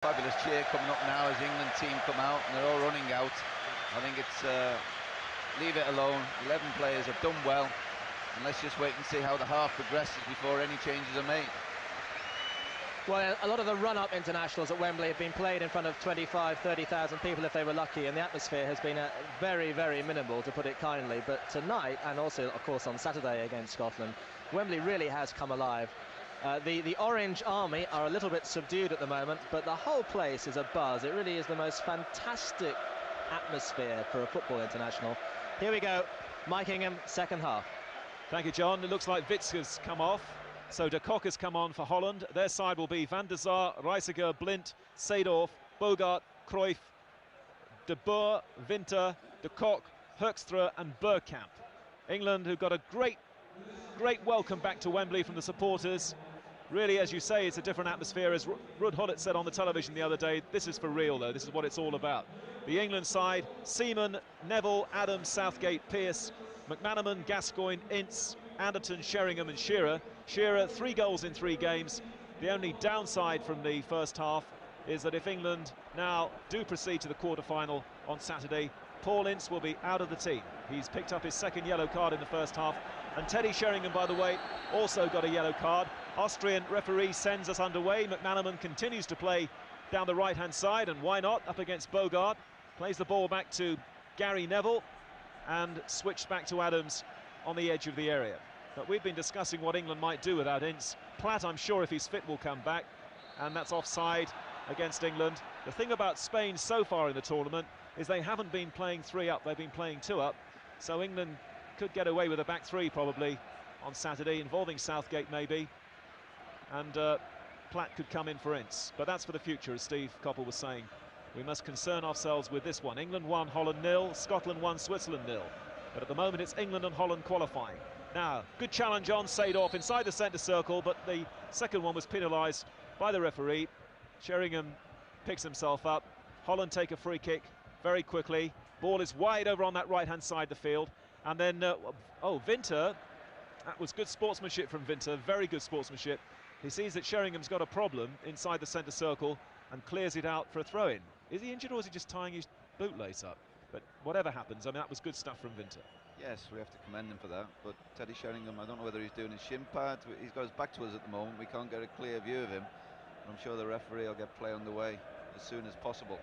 Fabulous cheer coming up now as England team come out and they're all running out. I think it's leave it alone. 11 players have done well, and let's just wait and see how the half progresses before any changes are made. Well, a lot of the run-up internationals at Wembley have been played in front of 25,000-30,000 people if they were lucky, and the atmosphere has been very, very minimal, to put it kindly. But tonight, and also, of course, on Saturday against Scotland, Wembley really has come alive. The Orange Army are a little bit subdued at the moment, but the whole place is abuzz. It really is the most fantastic atmosphere for a football international. Here we go, Mike Ingham, second half. Thank you, John. It looks like Wits has come off, so de Kock has come on for Holland. Their side will be Van der Sar, Reiziger, Blind, Seedorf, Bogart, Cruyff, de Boer, Winter, de Kock, Hoekstra and Bergkamp. England, who've got a great welcome back to Wembley from the supporters. Really, as you say, it's a different atmosphere. As Ruud Gullit said on the television the other day, this is for real, though. This is what it's all about. The England side, Seaman, Neville, Adams, Southgate, Pearce, McManaman, Gascoigne, Ince, Anderton, Sheringham and Shearer. Shearer, 3 goals in 3 games. The only downside from the first half is that if England now do proceed to the quarter-final on Saturday, Paul Ince will be out of the team. He's picked up his second yellow card in the first half. And Teddy Sheringham, by the way, also got a yellow card. Austrian referee sends us underway. McManaman continues to play down the right-hand side, and why not, up against Bogart. Plays the ball back to Gary Neville and switched back to Adams on the edge of the area. But we've been discussing what England might do without Ince. Platt, I'm sure, if he's fit, will come back, and that's offside against England. The thing about Spain so far in the tournament is they haven't been playing 3 up, they've been playing 2 up. So England could get away with a back 3 probably on Saturday, involving Southgate maybe. And Platt could come in for Ince. But that's for the future, as Steve Coppell was saying. We must concern ourselves with this one. England 1, Holland 0, Scotland 1, Switzerland 0. But at the moment it's England and Holland qualifying. Now, good challenge on Seedorf inside the centre circle, but the second one was penalised by the referee. Sheringham picks himself up. Holland take a free kick very quickly. Ball is wide over on that right-hand side of the field. And then, Winter, that was good sportsmanship from Winter, very good sportsmanship. He sees that Sheringham's got a problem inside the centre circle and clears it out for a throw-in. Is he injured or is he just tying his bootlace up? But whatever happens, I mean, that was good stuff from Winter. Yes, we have to commend him for that. But Teddy Sheringham, I don't know whether he's doing his shin pad. He's got his back to us at the moment. We can't get a clear view of him. I'm sure the referee will get play underway as soon as possible.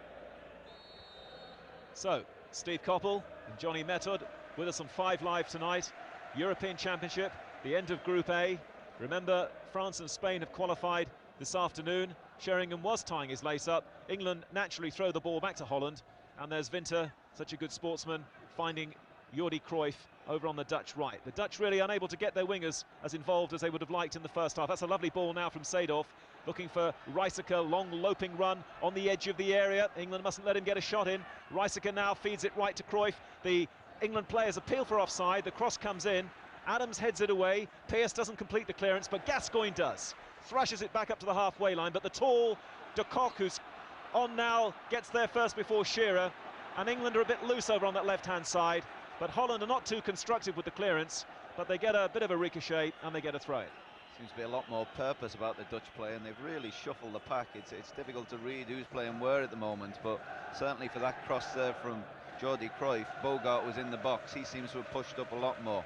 So, Steve Coppell and Johnny Method with us on 5 Live tonight. European Championship, the end of Group A. Remember, France and Spain have qualified this afternoon. Sheringham was tying his lace up. England naturally throw the ball back to Holland. And there's Winter, such a good sportsman, finding Jordi Cruyff over on the Dutch right. The Dutch really unable to get their wingers as involved as they would have liked in the first half. That's a lovely ball now from Seedorf, looking for Reiziger, long loping run on the edge of the area. England mustn't let him get a shot in. Reiziger now feeds it right to Cruyff. The England players appeal for offside. The cross comes in. Adams heads it away. Pearce doesn't complete the clearance, but Gascoigne does. Thrashes it back up to the halfway line, but the tall de Kock, who's on now, gets there first before Shearer. And England are a bit loose over on that left-hand side. But Holland are not too constructive with the clearance, but they get a bit of a ricochet and they get a throw-in. Seems to be a lot more purpose about the Dutch play, and they've really shuffled the pack. It's difficult to read who's playing where at the moment, but certainly for that cross there from Jordi Cruyff, Bogart was in the box. He seems to have pushed up a lot more.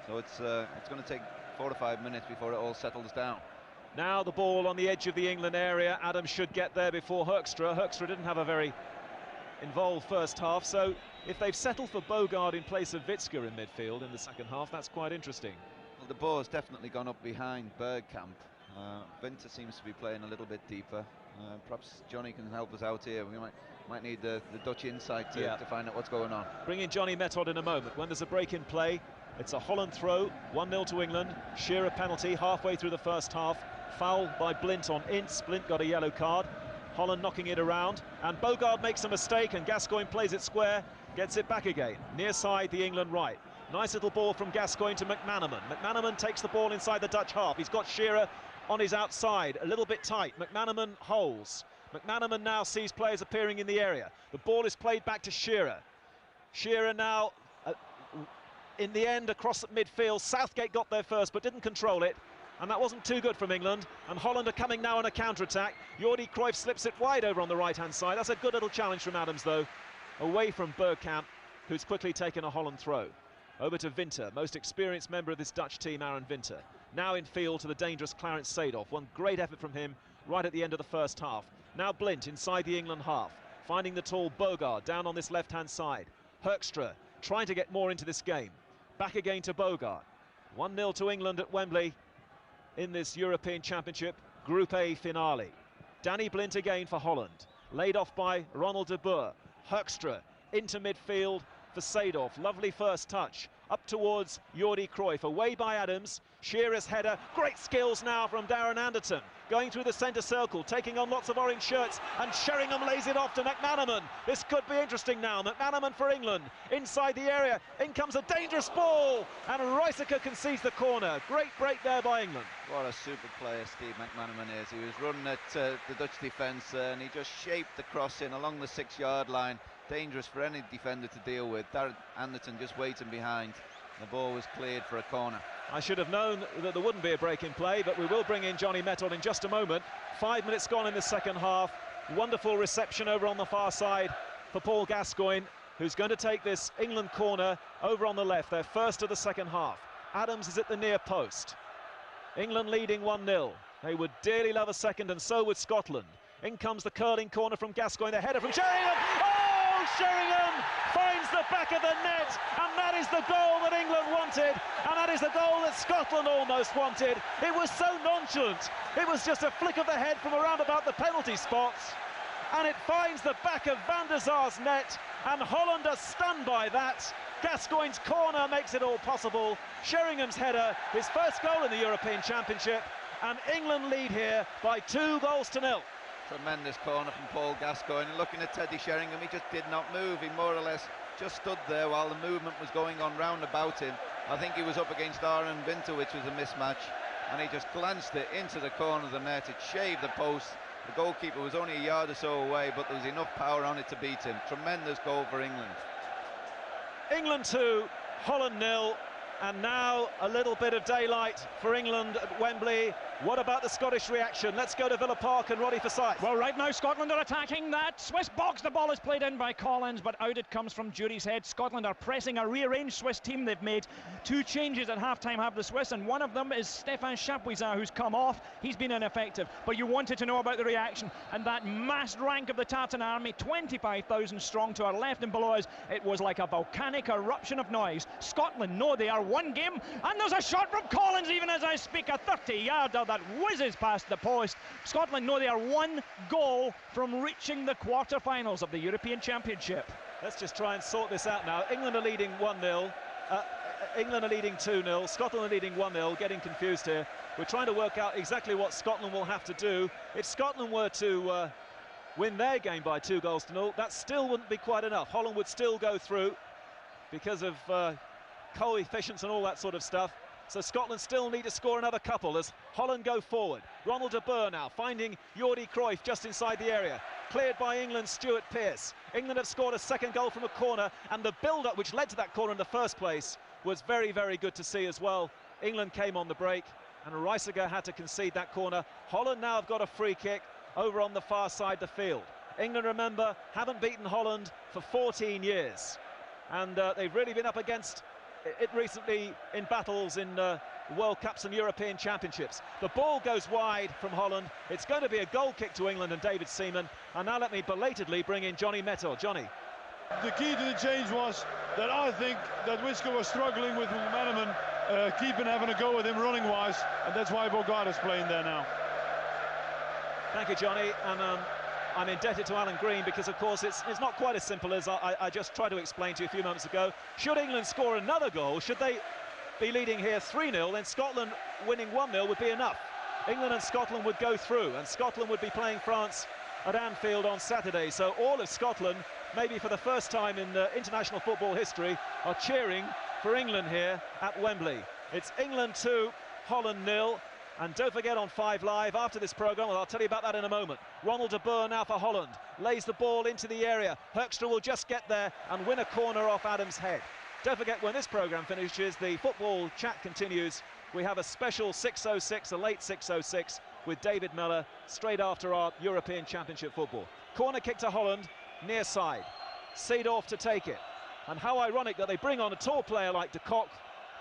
So it's going to take 4 to 5 minutes before it all settles down. Now the ball on the edge of the England area. Adams should get there before Hoekstra. Hoekstra didn't have a very involved first half, so if they've settled for Bogart in place of Witsker in midfield in the second half, that's quite interesting. Well, the ball has definitely gone up behind Bergkamp. Winter seems to be playing a little bit deeper. Perhaps Johnny can help us out here. We might need the Dutch insight to find out what's going on. Bring in Johnny Method in a moment. When there's a break in play, it's a Holland throw, 1-0 to England. Shearer penalty halfway through the first half. Foul by Blint on Ince. Blint got a yellow card. Holland knocking it around, and Bogart makes a mistake, and Gascoigne plays it square, gets it back again. Near side, the England right. Nice little ball from Gascoigne to McManaman. McManaman takes the ball inside the Dutch half. He's got Shearer on his outside, a little bit tight. McManaman holds. McManaman now sees players appearing in the area. The ball is played back to Shearer. Shearer now, in the end, across at midfield. Southgate got there first, but didn't control it. and that wasn't too good from England. And Holland are coming now on a counter-attack. Jordi Cruyff slips it wide over on the right-hand side. That's a good little challenge from Adams, though, away from Bergkamp, who's quickly taken a Holland throw. Over to Winter, most experienced member of this Dutch team, Aaron Winter. Now in field to the dangerous Clarence Seedorf. One great effort from him right at the end of the first half. Now Blint inside the England half, finding the tall Bogart down on this left-hand side. Hoekstra trying to get more into this game. Back again to Bogart. 1-0 to England at Wembley in this European Championship Group A finale. Danny Blint again for Holland. Laid off by Ronald de Boer. Hoekstra into midfield for Seedorf. Lovely first touch. Up towards Jordi Cruyff. Away by Adams. Shearer's header. Great skills now from Darren Anderton. Going through the centre circle, taking on lots of orange shirts, and Sheringham lays it off to McManaman. This could be interesting now. McManaman for England, inside the area. In comes a dangerous ball, and Reisiger concedes the corner. Great break there by England. What a super player Steve McManaman is. He was running at the Dutch defence, and he just shaped the cross in along the 6-yard line. Dangerous for any defender to deal with. Darren Anderton just waiting behind. The ball was cleared for a corner. I should have known that there wouldn't be a break in play, but we will bring in Johnny Mettle in just a moment. 5 minutes gone in the second half. Wonderful reception over on the far side for Paul Gascoigne, who's going to take this England corner over on the left, their first of the second half. Adams is at the near post. England leading 1-0. They would dearly love a second, and so would Scotland. In comes the curling corner from Gascoigne, the header from Sheringham. Oh, Sheringham finds the back of the net, and that is the goal that England wanted, and that is the goal that Scotland almost wanted. It was so nonchalant. It was just a flick of the head from around about the penalty spots, and it finds the back of Van der Sar's net, and Holland are stunned by that. Gascoigne's corner makes it all possible. Sheringham's header, his first goal in the European Championship, and England lead here by 2-0. Tremendous corner from Paul Gascoigne. Looking at Teddy Sheringham, he just did not move. He more or less just stood there while the movement was going on round about him. I think he was up against Aaron Winter, which was a mismatch, and he just glanced it into the corner of the net. It shaved the post. The goalkeeper was only a yard or so away, but there was enough power on it to beat him. Tremendous goal for England. England 2, Holland 0, and now a little bit of daylight for England at Wembley. What about the Scottish reaction? Let's go to Villa Park and Roddy Forsyth. Well, right now Scotland are attacking that Swiss box. The ball is played in by Collins, but out it comes from Jury's head. Scotland are pressing a rearranged Swiss team. They've made 2 changes at half-time, have the Swiss, and one of them is Stefan Chapuisat, who's come off. He's been ineffective, but you wanted to know about the reaction, and that massed rank of the Tartan army, 25,000 strong to our left and below us. It was like a volcanic eruption of noise. Scotland know they are one game, and there's a shot from Collins even as I speak, a 30-yarder that whizzes past the post. Scotland know they are 1 goal from reaching the quarter-finals of the European Championship. Let's just try and sort this out now. England are leading 1-0. England are leading 2-0. Scotland are leading 1-0. Getting confused here. We're trying to work out exactly what Scotland will have to do. If Scotland were to win their game by 2-0, that still wouldn't be quite enough. Holland would still go through because of coefficients and all that sort of stuff. So Scotland still need to score another couple as Holland go forward. Ronald de Boer now finding Jordi Cruyff just inside the area. Cleared by England's Stuart Pearce. England have scored a second goal from a corner, and the build-up which led to that corner in the first place was very, very good to see as well. England came on the break, and Reisiger had to concede that corner. Holland now have got a free kick over on the far side of the field. England, remember, haven't beaten Holland for 14 years. And they've really been up against it recently in battles in World Cups and European Championships. The ball goes wide from Holland. It's going to be a goal kick to England and David Seaman. And now let me belatedly bring in Johnny Mettle. Johnny. The key to the change was that I think that Wisco was struggling with McManaman keeping having a go with him running-wise, and that's why Bogart is playing there now. Thank you, Johnny. And I'm indebted to Alan Green because, of course, it's not quite as simple as I just tried to explain to you a few moments ago. Should England score another goal, should they be leading here 3-0, then Scotland winning 1-0 would be enough. England and Scotland would go through, and Scotland would be playing France at Anfield on Saturday. So all of Scotland, maybe for the first time in international football history, are cheering for England here at Wembley. It's England 2, Holland 0. And don't forget on 5 Live, after this programme, well, I'll tell you about that in a moment. Ronald de Boer now for Holland. Lays the ball into the area. Hoekstra will just get there and win a corner off Adams' head. Don't forget, when this programme finishes, the football chat continues we have a special 6:06, a late 6:06, with David Miller straight after our European Championship football. Corner kick to Holland, near side. Seedorf to take it. And how ironic that they bring on a tall player like de Kock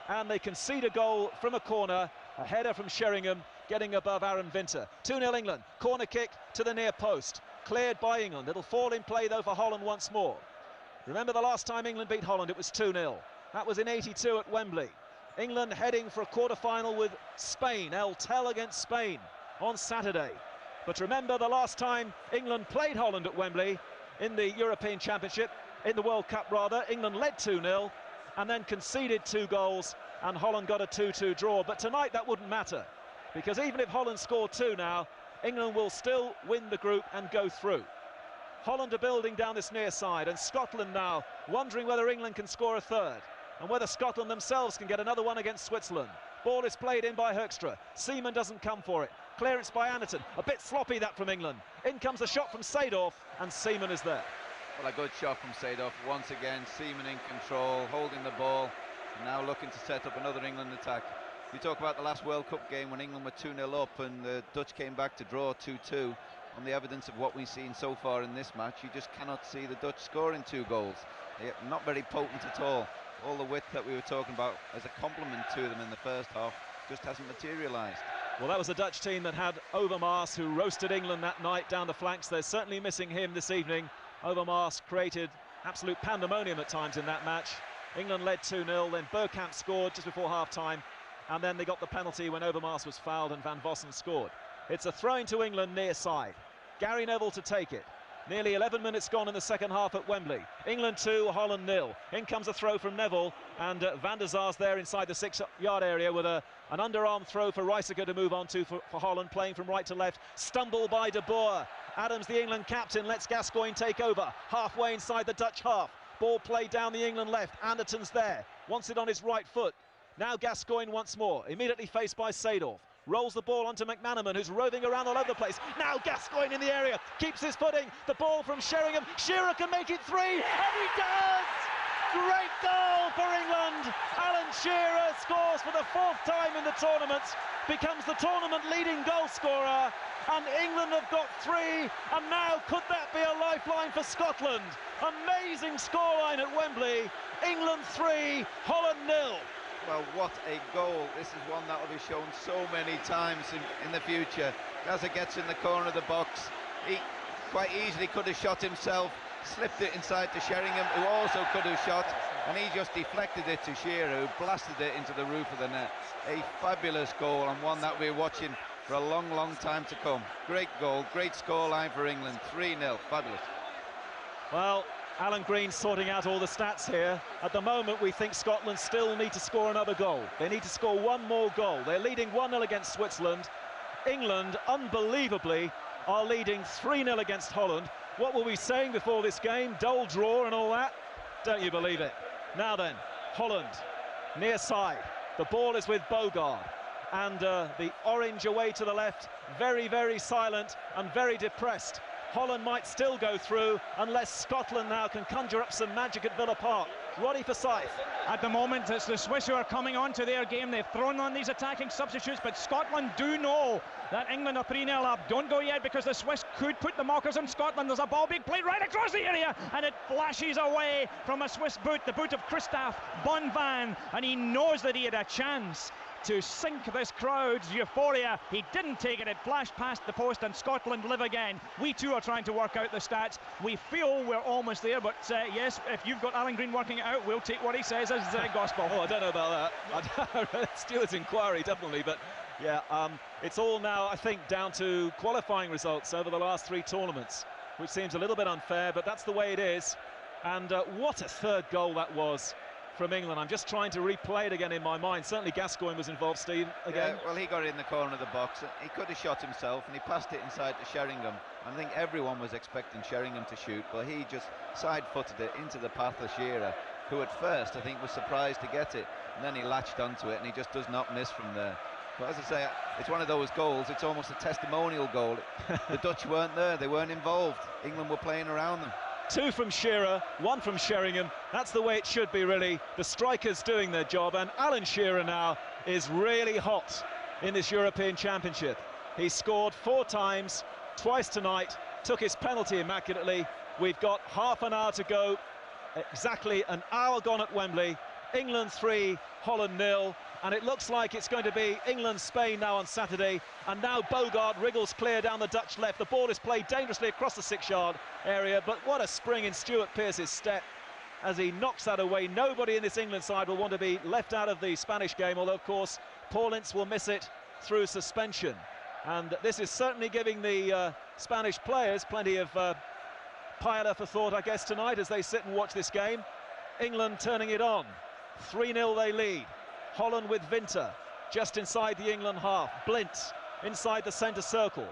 and they concede a goal from a corner, a header from Sheringham, getting above Aaron Winter. 2-0 England, corner kick to the near post, cleared by England. It'll fall in play though for Holland once more. Remember the last time England beat Holland, it was 2-0. That was in '82 at Wembley. England heading for a quarter-final with Spain, El Tel against Spain on Saturday. But remember the last time England played Holland at Wembley in the European Championship, in the World Cup rather, England led 2-0 and then conceded 2 goals and Holland got a 2-2 draw. But tonight that wouldn't matter, because even if Holland score 2 now, England will still win the group and go through. Holland are building down this near side, and Scotland now wondering whether England can score a third and whether Scotland themselves can get another one against Switzerland. Ball is played in by Hoekstra. Seaman doesn't come for it. Clearance by Anderton. A bit sloppy that from England. In comes the shot from Seedorf, and Seaman is there. Well, a good shot from Seedorf. Once again, Seaman in control, holding the ball, and now looking to set up another England attack. You talk about the last World Cup game when England were 2-0 up and the Dutch came back to draw 2-2. On the evidence of what we've seen so far in this match, you just cannot see the Dutch scoring 2 goals. They're not very potent at all. All the width that we were talking about as a compliment to them in the first half just hasn't materialised. Well, that was a Dutch team that had Overmars, who roasted England that night down the flanks. They're certainly missing him this evening. Overmars created absolute pandemonium at times in that match. England led 2-0, then Bergkamp scored just before half-time, and then they got the penalty when Overmars was fouled and Van Vossen scored. It's a throw into England near side. Gary Neville to take it. Nearly 11 minutes gone in the second half at Wembley. England 2, Holland 0. In comes a throw from Neville, and Van der Sar's there inside the 6-yard area with an underarm throw for Reiziger to move on to for Holland, playing from right to left. Stumble by de Boer. Adams, the England captain, lets Gascoigne take over. Halfway inside the Dutch half. Ball played down the England left. Anderton's there. Wants it on his right foot. Now Gascoigne once more, immediately faced by Seedorf. Rolls the ball onto McManaman, who's roving around all over the place. Now Gascoigne in the area, keeps his footing. The ball from Sheringham. Shearer can make it 3, and he does! Great goal for England. Alan Shearer scores for the 4th time in the tournament, becomes the tournament leading goal scorer, and England have got 3, and now could that be a lifeline for Scotland? Amazing scoreline at Wembley. England 3, Holland 0. Well, what a goal. This is one that will be shown so many times in the future. Gaza gets in the corner of the box. He quite easily could have shot himself, slipped it inside to Sheringham, who also could have shot, and he just deflected it to Shearer, who blasted it into the roof of the net. A fabulous goal, and one that we're watching for a long, long time to come. Great goal, great scoreline for England, 3-0, fabulous. Well, Alan Green sorting out all the stats here. At the moment, we think Scotland still need to score another goal. They need to score 1 more goal. They're leading 1-0 against Switzerland. England, unbelievably, are leading 3-0 against Holland. What were we saying before this game? Dull draw and all that? Don't you believe it? Now then, Holland, near side. The ball is with Bogard. And the orange away to the left, very, very silent and very depressed. Holland might still go through unless Scotland now can conjure up some magic at Villa Park. Roddy Forsyth. At the moment, it's the Swiss who are coming on to their game. They've thrown on these attacking substitutes, but Scotland do know that England are 3-0 up. Don't go yet, because the Swiss could put the markers on Scotland. There's a ball being played right across the area, and it flashes away from a Swiss boot, the boot of Christophe Bonvan, and he knows that he had a chance to sink this crowd's euphoria. He didn't take it. It flashed past the post, and Scotland live again. We too are trying to work out the stats. We feel we're almost there, but yes, if you've got Alan Green working it out, we'll take what he says as gospel. Oh, I don't know about that. Stewart's inquiry, definitely, but yeah, it's all now, I think, down to qualifying results over the last 3 tournaments, which seems a little bit unfair, but that's the way it is. And what a 3rd goal that was from England. I'm just trying to replay it again in my mind. Certainly Gascoigne was involved, Steve, again. Yeah, well, he got it in the corner of the box. He could have shot himself, and he passed it inside to Sheringham. I think everyone was expecting Sheringham to shoot, but he just side-footed it into the path of Shearer, who at first, I think, was surprised to get it, and then he latched onto it, and he just does not miss from there. But as I say, it's one of those goals, it's almost a testimonial goal. The Dutch weren't there, they weren't involved. England were playing around them. 2 from Shearer, 1 from Sheringham. That's the way it should be, really. The strikers doing their job, and Alan Shearer now is really hot in this European Championship. He scored 4 times, twice tonight, took his penalty immaculately. We've got half an hour to go, exactly an hour gone at Wembley. England 3, Holland 0, and it looks like it's going to be England-Spain now on Saturday. And now Bogart wriggles clear down the Dutch left. The ball is played dangerously across the 6-yard area, but what a spring in Stuart Pearce's step as he knocks that away. Nobody in this England side will want to be left out of the Spanish game, although of course Paul Ince will miss it through suspension. And this is certainly giving the Spanish players plenty of pile for thought, I guess, tonight as they sit and watch this game. England turning it on. 3-0 they lead. Holland with Winter just inside the England half. Blint inside the centre circle.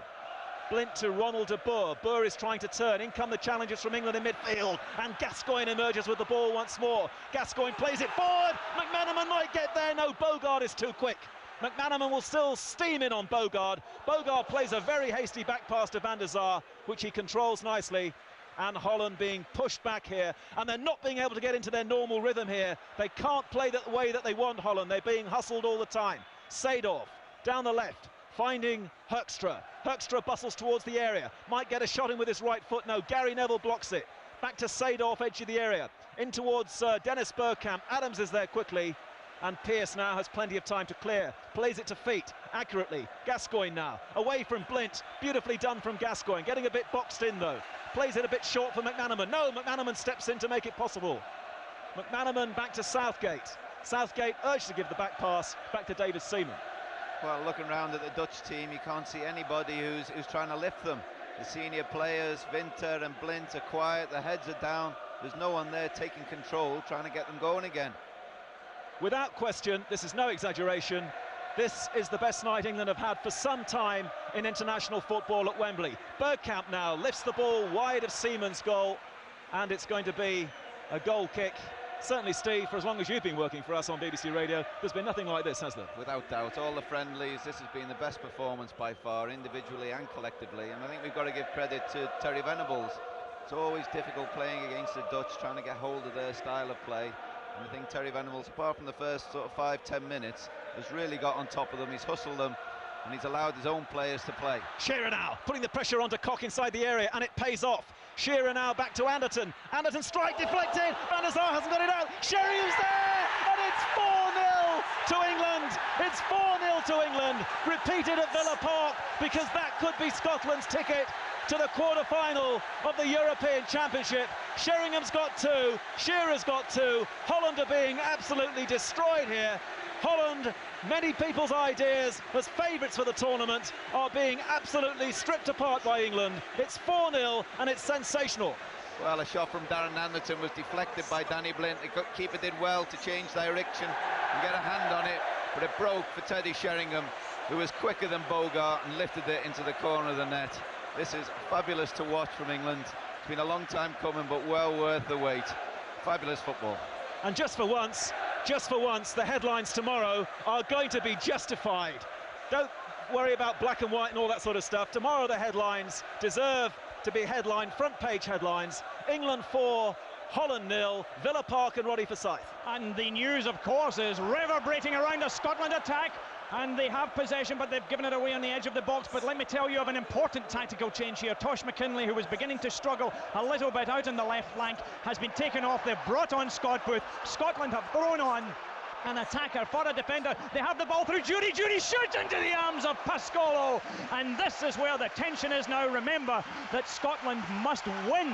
Blint to Ronald de Boer. Boer is trying to turn. In come the challengers from England in midfield, and Gascoigne emerges with the ball once more. Gascoigne plays it forward. McManaman might get there. No, Bogart is too quick. McManaman will still steam in on Bogart. Bogart plays a very hasty back pass to Van der Sar, which he controls nicely. And Holland being pushed back here, and they're not being able to get into their normal rhythm here. They can't play the way that they want, Holland. They're being hustled all the time. Seedorf down the left, finding Hoekstra. Hoekstra bustles towards the area, might get a shot in with his right foot. No, Gary Neville blocks it. Back to Seedorf, edge of the area, in towards Dennis Bergkamp. Adams is there quickly, and Pearce now has plenty of time to clear. Plays it to feet, accurately. Gascoigne now, away from Blint. Beautifully done from Gascoigne, getting a bit boxed in though. Plays it a bit short for McManaman. No, McManaman steps in to make it possible. McManaman back to Southgate. Southgate urged to give the back pass back to David Seaman. Well, looking around at the Dutch team, you can't see anybody who's trying to lift them. The senior players, Winter and Blint, are quiet, their heads are down. There's no one there taking control, trying to get them going again. Without question, this is no exaggeration. This is the best night England have had for some time in international football at Wembley. Bergkamp now lifts the ball wide of Seaman's goal, and it's going to be a goal kick. Certainly, Steve, for as long as you've been working for us on BBC Radio, there's been nothing like this, has there? Without doubt, all the friendlies, this has been the best performance by far, individually and collectively, and I think we've got to give credit to Terry Venables. It's always difficult playing against the Dutch, trying to get hold of their style of play. And I think Terry Venables, apart from the first sort of 5-10 minutes, has really got on top of them. He's hustled them, and he's allowed his own players to play. Shearer now putting the pressure onto Koch inside the area, and it pays off. Shearer now back to Anderton. Anderton strike deflected. Van der Sar hasn't got it out. Sheringham's there, and it's 4-0 to England. It's 4-0 to England. Repeated at Villa Park, because that could be Scotland's ticket to the quarter-final of the European Championship. Sheringham's got 2, Shearer's got 2. Holland are being absolutely destroyed here. Holland, many people's ideas as favourites for the tournament, are being absolutely stripped apart by England. It's 4-0 and it's sensational. Well, a shot from Darren Anderton was deflected by Danny Blint. The keeper did well to change direction and get a hand on it, but it broke for Teddy Sheringham, who was quicker than Bogart and lifted it into the corner of the net. This is fabulous to watch from England. It's been a long time coming, but well worth the wait. Fabulous football. And just for once, the headlines tomorrow are going to be justified. Don't worry about black and white and all that sort of stuff. Tomorrow the headlines deserve to be headline, front page headlines. England 4, Holland 0, Villa Park and Roddy Forsyth. And the news, of course, is reverberating around a Scotland attack. And they have possession, but they've given it away on the edge of the box. But let me tell you of an important tactical change here. Tosh McKinley, who was beginning to struggle a little bit out on the left flank, has been taken off. They've brought on Scott Booth. Scotland have thrown on an attacker for a defender. They have the ball through Judy. Judy shoots into the arms of Pascolo. And this is where the tension is now. Remember that Scotland must win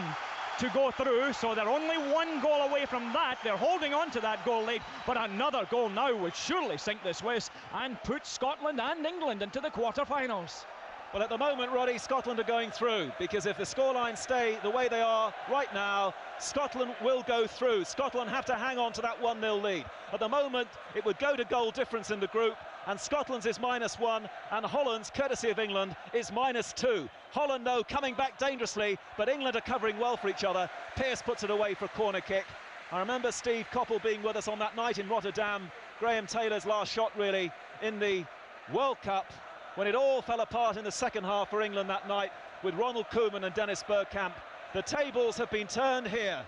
to go through, so they're only 1 goal away from that. They're holding on to that goal lead, but another goal now would surely sink the Swiss and put Scotland and England into the quarter-finals. Well, at the moment, Roddy, Scotland are going through, because if the scorelines stay the way they are right now, Scotland will go through. Scotland have to hang on to that 1-0 lead. At the moment, it would go to goal difference in the group, and Scotland's is -1, and Holland's, courtesy of England, is -2. Holland, though, coming back dangerously, but England are covering well for each other. Pearce puts it away for a corner kick. I remember Steve Coppell being with us on that night in Rotterdam. Graham Taylor's last shot, really, in the World Cup, when it all fell apart in the second half for England that night, with Ronald Koeman and Dennis Bergkamp The tables have been turned here,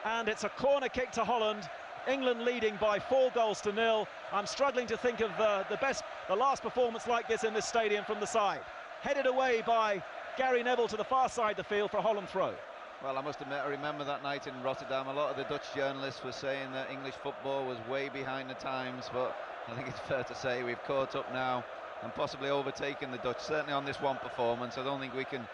and it's a corner kick to Holland. England leading by 4 goals to 0. I'm struggling to think of the last performance like this in this stadium from the side. Headed away by Gary Neville to the far side of the field for a Holland throw. Well, I must admit, I remember that night in Rotterdam, a lot of the Dutch journalists were saying that English football was way behind the times, but I think it's fair to say we've caught up now and possibly overtaken the Dutch, certainly on this one performance. I don't think we can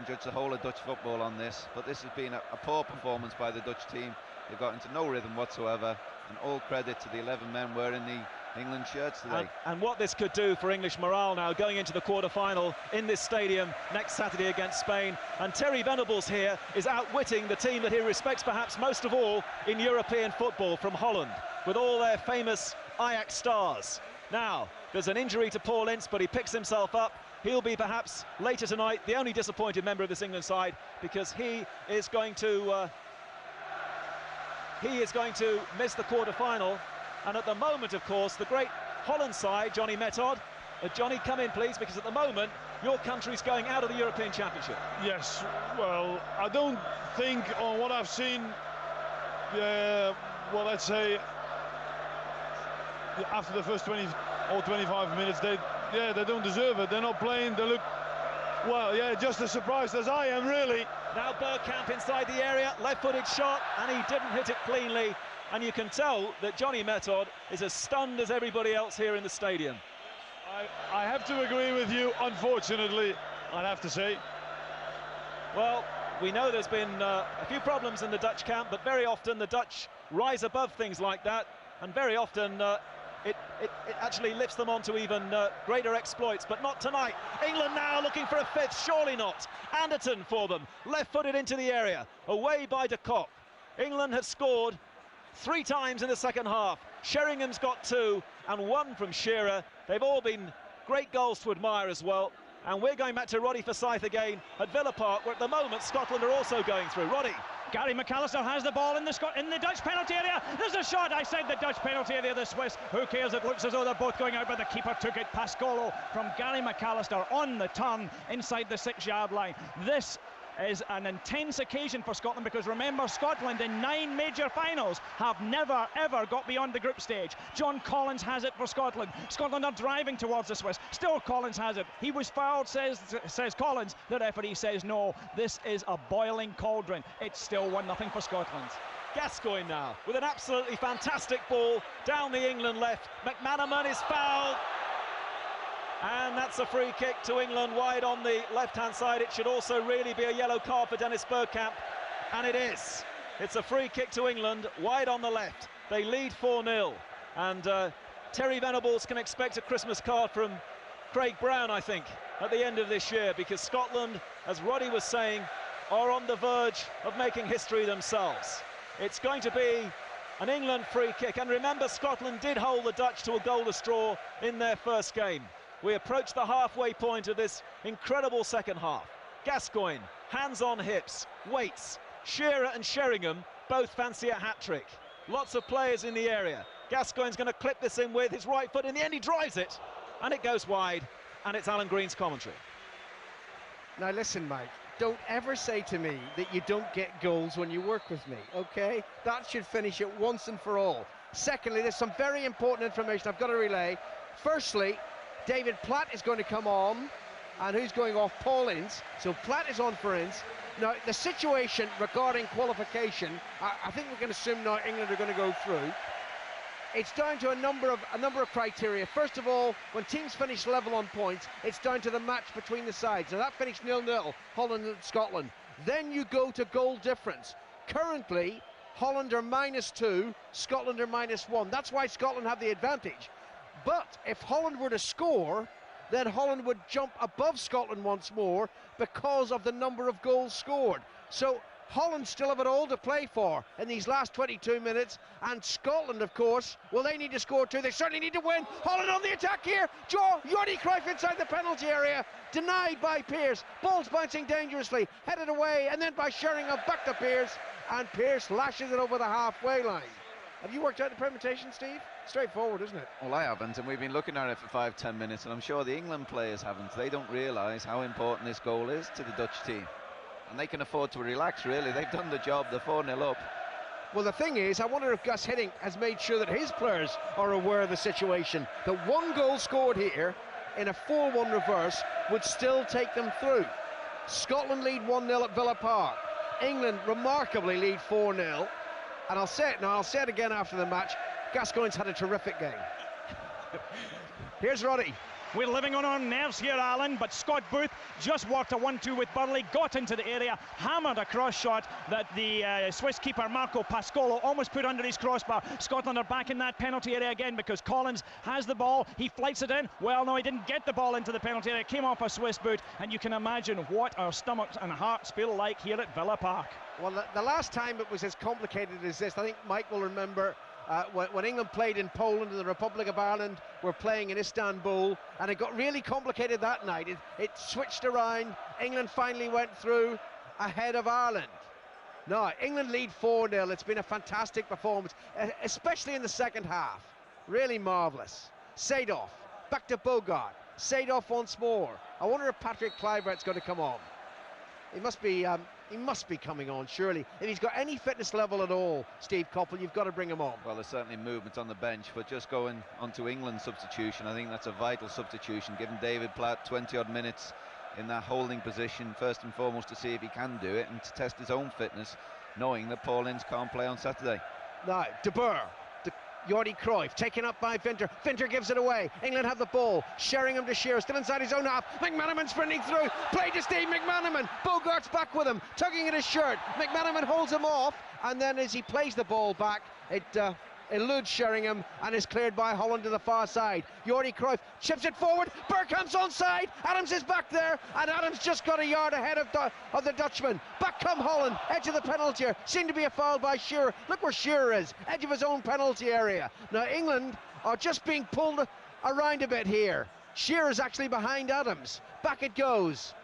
judge the whole of Dutch football on this, but this has been a poor performance by the Dutch team. They've got into no rhythm whatsoever, and all credit to the 11 men wearing the England shirts today. And what this could do for English morale now going into the quarter-final in this stadium next Saturday against Spain. And Terry Venables here is outwitting the team that he respects perhaps most of all in European football, from Holland, with all their famous Ajax stars. Now, there's an injury to Paul Ince, but he picks himself up. He'll be perhaps later tonight the only disappointed member of this England side, because he is going to miss the quarter-final. And at the moment, of course, the great Holland side, Johnny Method. Johnny, come in, please, because at the moment, your country's going out of the European Championship. Yes, well, I don't think, on what I've seen, well, let's say, after the first 20 or 25 minutes, they don't deserve it. They're not playing, they look, well, yeah, just as surprised as I am, really. Now Bergkamp inside the area, left-footed shot, and he didn't hit it cleanly. And you can tell that Johnny Method is as stunned as everybody else here in the stadium. I have to agree with you, unfortunately, I'd have to say. Well, we know there's been a few problems in the Dutch camp, but very often the Dutch rise above things like that, and very often it actually lifts them on to even greater exploits, but not tonight. England now looking for a fifth, surely not. Anderton for them, left-footed into the area, away by de Kock. England have scored 3 times in the second half. Sheringham's got 2 and 1 from Shearer. They've all been great goals to admire as well. And we're going back to Roddy Forsyth again at Villa Park, where at the moment Scotland are also going through. Roddy. Gary McAllister has the ball in the Dutch penalty area. There's a shot. I said the Dutch penalty area, the Swiss. Who cares? It looks as though they're both going out, but the keeper took it. Pascolo from Gary McAllister on the turn inside the 6-yard line. This is an intense occasion for Scotland, because remember, Scotland in 9 major finals have never ever got beyond the group stage. John Collins has it for Scotland. Scotland are driving towards the Swiss. Still Collins has it. He was fouled, says Collins. The referee says no. This is a boiling cauldron. It's still 1-0 for Scotland. Gascoigne now with an absolutely fantastic ball down the England left. McManaman is fouled. And that's a free kick to England, wide on the left-hand side. It should also really be a yellow card for Dennis Bergkamp, and it is. It's a free kick to England, wide on the left. They lead 4-0, and Terry Venables can expect a Christmas card from Craig Brown, I think, at the end of this year, because Scotland, as Roddy was saying, are on the verge of making history themselves. It's going to be an England free kick, and remember, Scotland did hold the Dutch to a goal to straw in their first game. We approach the halfway point of this incredible second half. Gascoigne, hands on hips, waits. Shearer and Sheringham both fancy a hat-trick. Lots of players in the area. Gascoigne's going to clip this in with his right foot. In the end, he drives it, and it goes wide, and it's Alan Green's commentary. Now listen, Mike, don't ever say to me that you don't get goals when you work with me, okay? That should finish it once and for all. Secondly, there's some very important information I've got to relay. Firstly, David Platt is going to come on, and who's going off? Paul Ince. So Platt is on for Ince. Now, the situation regarding qualification, I think we can assume now England are going to go through. It's down to a number of criteria. First of all, when teams finish level on points, it's down to the match between the sides. Now, that finished 0-0, Holland and Scotland. Then you go to goal difference. Currently, Holland are -2, Scotland are -1. That's why Scotland have the advantage. But if Holland were to score, then Holland would jump above Scotland once more because of the number of goals scored. So Holland still have it all to play for in these last 22 minutes, and Scotland, of course, well, they need to score too. They certainly need to win. Holland on the attack here. Jordi Cruyff inside the penalty area, denied by Pearce. Ball's bouncing dangerously, headed away, and then by Sheringham back to Pearce, and Pearce lashes it over the halfway line. Have you worked out the permutation, Steve? Straightforward, isn't it? Well, I haven't, and we've been looking at it for 5-10 minutes, and I'm sure the England players haven't. They don't realise how important this goal is to the Dutch team. and they can afford to relax, really. They've done the job. They're 4-0 up. Well, the thing is, I wonder if Gus Hiddink has made sure that his players are aware of the situation, that one goal scored here in a 4-1 reverse would still take them through. Scotland lead 1-0 at Villa Park. England remarkably lead 4-0. And I'll say it now, I'll say it again after the match, Gascoigne's had a terrific game. Here's Roddy. We're living on our nerves here, Alan, but Scott Booth just worked a 1-2 with Burley, got into the area, hammered a cross shot that the Swiss keeper Marco Pascolo almost put under his crossbar. Scotland are back in that penalty area again because Collins has the ball, he flights it in. Well, no, he didn't get the ball into the penalty area, it came off a Swiss boot, and you can imagine what our stomachs and hearts feel like here at Villa Park. Well, the last time it was as complicated as this, I think Mike will remember when England played in Poland and the Republic of Ireland were playing in Istanbul, and it got really complicated that night. It switched around. England finally went through ahead of Ireland. No, England lead 4-0. It's been a fantastic performance, especially in the second half. Really marvellous. Seedorf, back to Bogart. Seedorf once more. I wonder if Patrick Kluivert's going to come on. He must be coming on, surely. If he's got any fitness level at all, Steve Coppell, you've got to bring him on. Well, there's certainly movement on the bench, but just going onto England's substitution, I think that's a vital substitution, giving David Platt 20-odd minutes in that holding position, first and foremost to see if he can do it and to test his own fitness, knowing that Paul Ince can't play on Saturday. Now, De Boer. Jordi Cruyff taken up by Vinter. Vinter gives it away. England have the ball. Sheringham to Shearer, still inside his own half. McManaman sprinting through. Play to Steve McManaman. Bogart's back with him, tugging at his shirt. McManaman holds him off, and then as he plays the ball back, it eludes Sheringham and is cleared by Holland to the far side. Jordi Cruyff chips it forward. Bergkamp's onside. Adams is back there, and Adams just got a yard ahead of the Dutchman. Back come Holland, edge of the penalty area. Seemed to be a foul by Shearer. Look where Shearer is, edge of his own penalty area. Now England are just being pulled around a bit here. Shearer's actually behind Adams. Back it goes.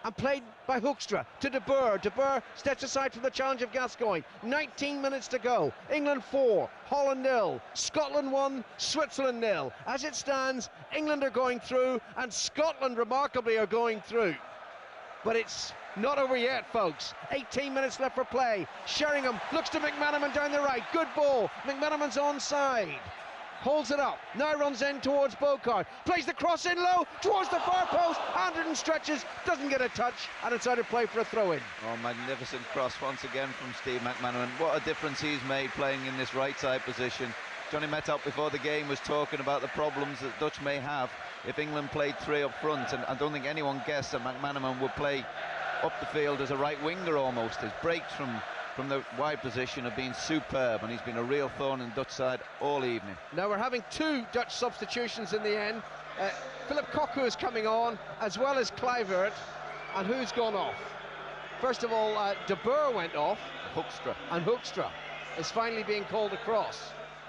And played by Hoekstra to De Boer. De Boer steps aside from the challenge of Gascoigne. 19 minutes to go. England 4, Holland 0, Scotland 1, Switzerland 0. As it stands, England are going through and Scotland remarkably are going through. But it's not over yet, folks. 18 minutes left for play. Sheringham looks to McManaman down the right. Good ball. McManaman's onside. Holds it up, now runs in towards Bogart, plays the cross in low towards the far post. Anderton stretches, doesn't get a touch, and it's out of play for a throw-in. Oh, magnificent cross once again from Steve McManaman. What a difference he's made playing in this right side position. Johnny Metop before the game was talking about the problems that Dutch may have if England played three up front, and I don't think anyone guessed that McManaman would play up the field as a right winger almost. His breaks from the wide position have been superb, and he's been a real thorn in the Dutch side all evening. Now we're having two Dutch substitutions in the end. Philip Cocu is coming on, as well as Kluivert. And who's gone off? First of all, De Boer went off. Hoekstra. And Hoekstra is finally being called across.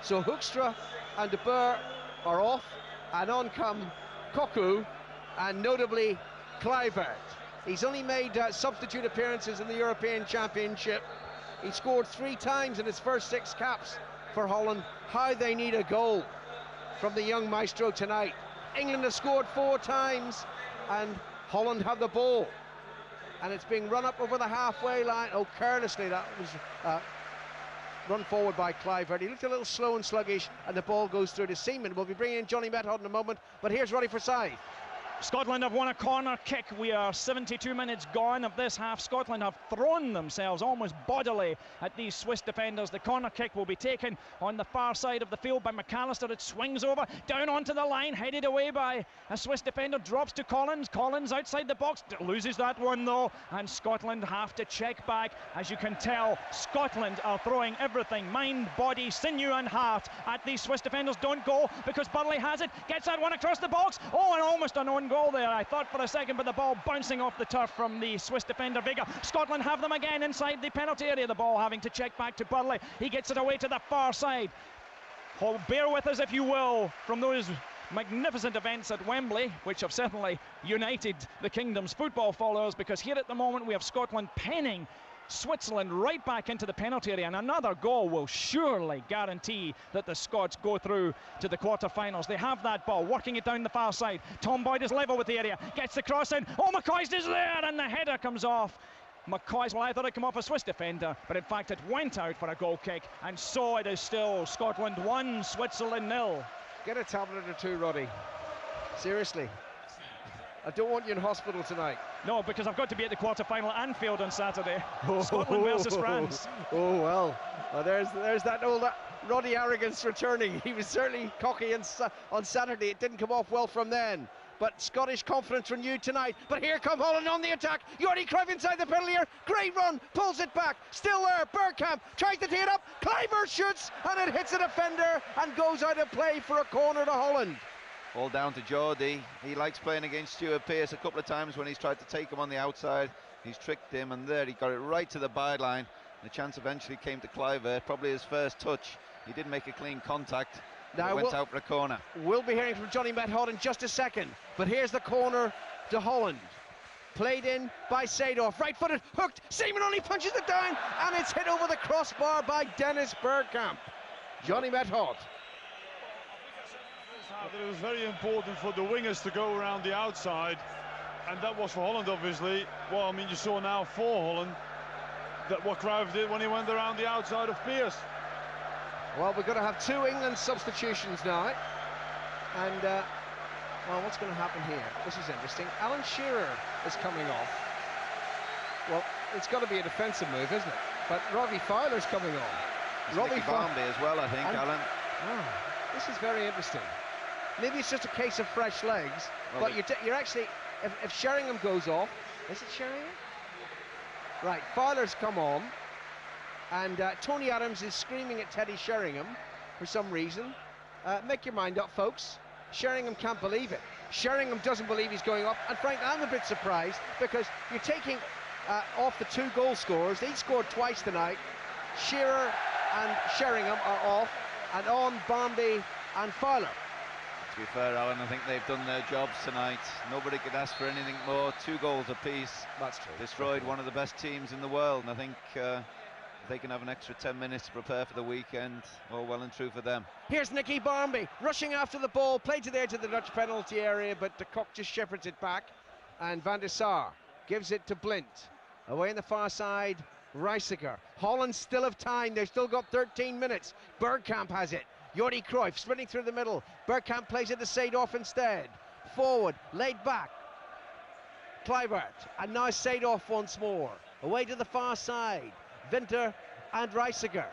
So Hoekstra and De Boer are off, and on come Cocu and notably Kluivert. He's only made substitute appearances in the European Championship. He scored 3 times in his first 6 caps for Holland. How they need a goal from the young maestro tonight. England has scored 4 times and Holland have the ball. And it's being run up over the halfway line. Oh, carelessly, that was run forward by Kluivert. He looked a little slow and sluggish, and the ball goes through to Seaman. We'll be bringing in Johnny Method in a moment, but here's Roddy Forsyth. Scotland have won a corner kick. We are 72 minutes gone of this half. Scotland have thrown themselves almost bodily at these Swiss defenders. The corner kick will be taken on the far side of the field by McAllister. It swings over, down onto the line, headed away by a Swiss defender, drops to Collins. Collins outside the box, loses that one though, and Scotland have to check back. As you can tell, Scotland are throwing everything, mind, body, sinew and heart at these Swiss defenders. Don't go, because Burley has it, gets that one across the box. Oh, and almost an own goal there, I thought for a second, but the ball bouncing off the turf from the Swiss defender Vega. Scotland have them again inside the penalty area, the ball having to check back to Burley. He gets it away to the far side. Oh, bear with us if you will from those magnificent events at Wembley, which have certainly united the kingdom's football followers, because here at the moment we have Scotland penning Switzerland right back into the penalty area, and another goal will surely guarantee that the Scots go through to the quarter-finals. They have that ball, working it down the far side. Tom Boyd is level with the area, gets the cross in. Oh, McCoist is there, and the header comes off. McCoy's, well, I thought it'd come off a Swiss defender, but in fact it went out for a goal kick, and so it is still Scotland 1, Switzerland 0. Get a tablet or two, Roddy. Seriously. I don't want you in hospital tonight. No, because I've got to be at the quarter-final at Anfield on Saturday. Scotland versus France. Oh, well. There's that old Roddy arrogance returning. He was certainly cocky on Saturday. It didn't come off well from then. But Scottish confidence renewed tonight. But here come Holland on the attack. Jordi Cruyff inside the penalty area. Great run, pulls it back. Still there. Bergkamp tries to tee it up. Kluivert shoots, and it hits a defender and goes out of play for a corner to Holland. All down to Jordi. He likes playing against Stuart Pearce a couple of times when he's tried to take him on the outside. He's tricked him, and there he got it right to the byline. The chance eventually came to Kluivert, probably his first touch. He didn't make a clean contact. Now went out for a corner. We'll be hearing from Johnny Method in just a second. But here's the corner to Holland. Played in by Seedorf, right-footed, hooked. Seaman only punches it down, and it's hit over the crossbar by Dennis Bergkamp. Johnny Method. It was very important for the wingers to go around the outside, and that was for Holland, obviously. Well, I mean, you saw now for Holland that what Cruyff did when he went around the outside of Pearce. Well, we're going to have 2 England substitutions now, and well, what's going to happen here? This is interesting. Alan Shearer is coming off. Well, it's got to be a defensive move, isn't it? But Robbie Fowler's coming on. Robbie Barmby as well, I think, Alan. Oh, this is very interesting. Maybe it's just a case of fresh legs, well, but you're actually, if Sheringham goes off, is it Sheringham? Right, Fowler's come on, and Tony Adams is screaming at Teddy Sheringham for some reason. Make your mind up, folks. Sheringham can't believe it. Sheringham doesn't believe he's going off, and frankly, I'm a bit surprised because you're taking off the 2 goal scorers. They scored twice tonight. Shearer and Sheringham are off, and on Barmby and Fowler. To be fair, Alan, I think they've done their jobs tonight. Nobody could ask for anything more. 2 goals apiece. That's true. Destroyed one of the best teams in the world, and I think if they can have an extra 10 minutes to prepare for the weekend, all well and true for them. Here's Nicky Barmby rushing after the ball, played to the edge of the Dutch penalty area, but de Kock just shepherds it back, and Van der Sar gives it to Blint. Away in the far side, Reisiger. Holland still have time. They've still got 13 minutes. Bergkamp has it. Jordi Cruyff sprinting through the middle. Bergkamp plays it to Seedorf instead. Forward, laid back. Kluivert, and now Seedorf once more. Away to the far side. Winter and Reisiger.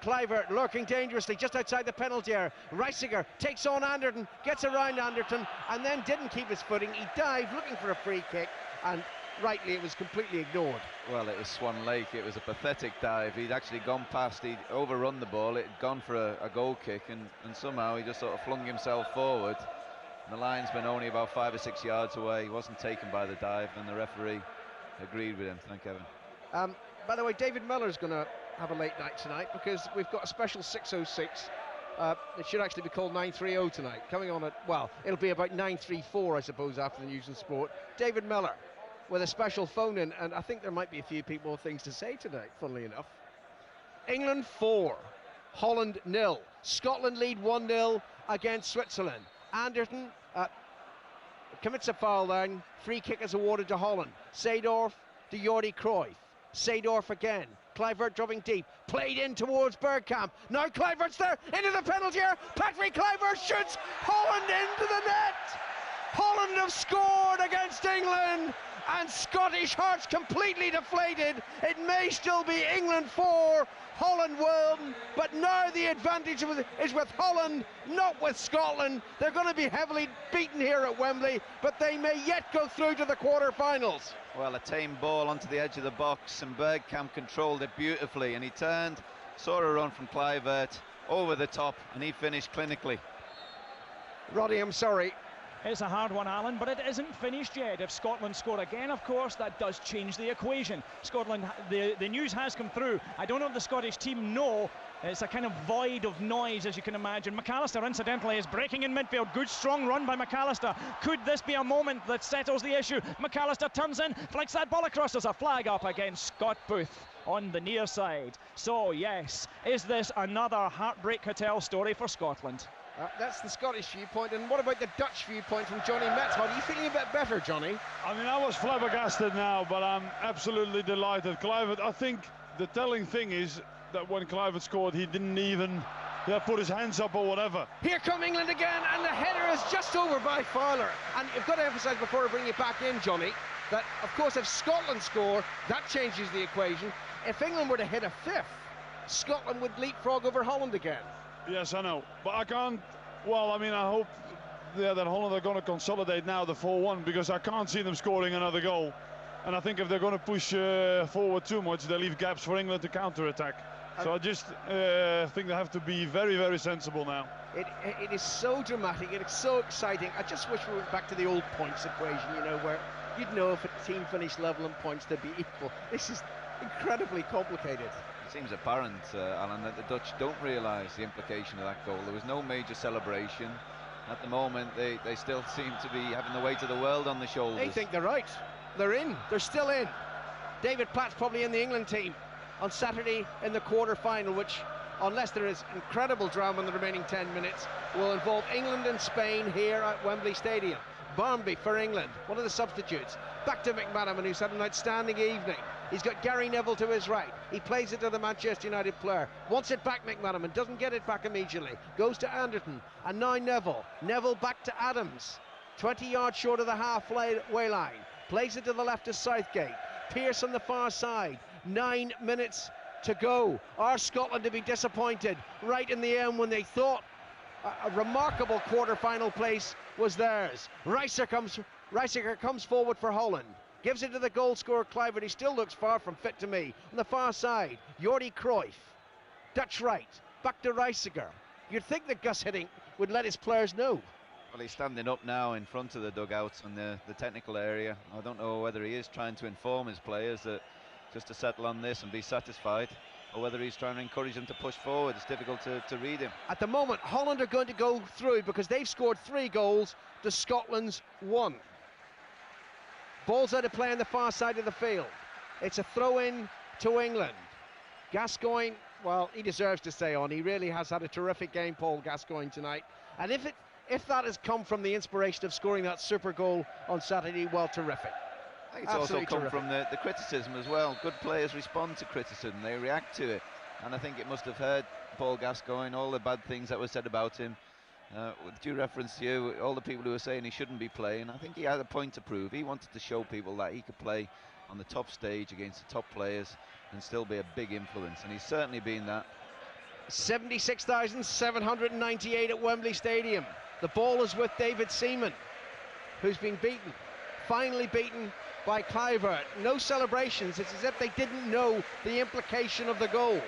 Kluivert lurking dangerously just outside the penalty area. Reisiger takes on Anderton, gets around Anderton, and then didn't keep his footing. He dived looking for a free kick, and rightly it was completely ignored. Well, it was Swan Lake. It was a pathetic dive. He'd actually gone past, he'd overrun the ball, it had gone for a goal kick, and somehow he just sort of flung himself forward. And the linesman only about 5 or 6 yards away. He wasn't taken by the dive, and the referee agreed with him. Thank heaven. By the way, David Miller's going to have a late night tonight because we've got a special 6:06. It should actually be called 9:30 tonight. Coming on at, well, it'll be about 9:34, I suppose, after the news and sport. David Miller with a special phone in, and I think there might be a few people with things to say tonight, funnily enough. England 4, Holland 0. Scotland lead 1-0 against Switzerland. Anderton commits a foul down. Free kick is awarded to Holland. Seedorf to Jordi Cruyff. Seedorf again. Kluivert dropping deep. Played in towards Bergkamp. Now Kluivert's there. Into the penalty area. Patrick Kluivert shoots. Holland into the net. Holland have scored against England. And Scottish hearts completely deflated. It may still be England 4, Holland 1, but now the advantage is with Holland, not with Scotland. They're going to be heavily beaten here at Wembley, but they may yet go through to the quarter-finals. Well, a tame ball onto the edge of the box, and Bergkamp controlled it beautifully, and he turned, saw a run from Kluivert over the top, and he finished clinically. Roddy, I'm sorry. It's a hard one, Alan, but it isn't finished yet. If Scotland score again, of course, that does change the equation. Scotland, the news has come through. I don't know if the Scottish team know. It's a kind of void of noise, as you can imagine. McAllister, incidentally, is breaking in midfield. Good, strong run by McAllister. Could this be a moment that settles the issue? McAllister turns in, flicks that ball across. There's a flag up against Scott Booth on the near side. So, yes, is this another Heartbreak Hotel story for Scotland? That's the Scottish viewpoint. And what about the Dutch viewpoint from Johnny Metz? Are you feeling a bit better, Johnny? I mean, I was flabbergasted now, but I'm absolutely delighted. Kluivert, I think the telling thing is that when Kluivert scored, he didn't even put his hands up or whatever. Here come England again, and the header is just over by Fowler. And you've got to emphasise before I bring you back in, Johnny, that of course if Scotland score, that changes the equation. If England were to hit a fifth, Scotland would leapfrog over Holland again. Yes, I know, but I can't. Well, I mean, I hope that Holland are going to consolidate now the 4-1, because I can't see them scoring another goal. And I think if they're going to push forward too much, they leave gaps for England to counter-attack. So I just think they have to be very, very sensible now. It is so dramatic, it's so exciting. I just wish we went back to the old points equation, you know, where you'd know if a team finished level in points, they'd be equal. This is incredibly complicated. It seems apparent, Alan, that the Dutch don't realise the implication of that goal. There was no major celebration. At the moment, they still seem to be having the weight of the world on the shoulders. They think they're right. They're in. They're still in. David Platt's probably in the England team on Saturday in the quarter-final, which, unless there is incredible drama in the remaining 10 minutes, will involve England and Spain here at Wembley Stadium. Barmby for England, one of the substitutes. Back to McManaman, who's had an outstanding evening. He's got Gary Neville to his right. He plays it to the Manchester United player. Wants it back, McManaman. Doesn't get it back immediately. Goes to Anderton. And now Neville. Neville back to Adams. 20 yards short of the halfway line. Plays it to the left of Southgate. Pearce on the far side. 9 minutes to go. Are Scotland to be disappointed right in the end when they thought a remarkable quarter-final place was theirs? Reiziger comes forward for Holland. Gives it to the goal scorer Kluivert. He still looks far from fit to me. On the far side, Jordi Cruyff. Dutch right. Back to Reiziger. You'd think that Gus Hiddink would let his players know. Well, he's standing up now in front of the dugouts in the technical area. I don't know whether he is trying to inform his players that just to settle on this and be satisfied, or whether he's trying to encourage them to push forward. It's difficult to read him. At the moment, Holland are going to go through because they've scored 3 goals to Scotland's 1. Ball's out of play on the far side of the field. It's a throw-in to England. Gascoigne, well, he deserves to stay on. He really has had a terrific game, Paul Gascoigne, tonight. And if that has come from the inspiration of scoring that super goal on Saturday, well, terrific. I think it's absolutely also come from the criticism as well. Good players respond to criticism. They react to it. And I think it must have hurt Paul Gascoigne, all the bad things that were said about him. With due reference to you, all the people who were saying he shouldn't be playing, I think he had a point to prove. He wanted to show people that he could play on the top stage against the top players and still be a big influence, and he's certainly been that. 76,798 at Wembley Stadium. The ball is with David Seaman, who's been beaten, finally beaten by Kluivert. No celebrations. It's as if they didn't know the implication of the goal.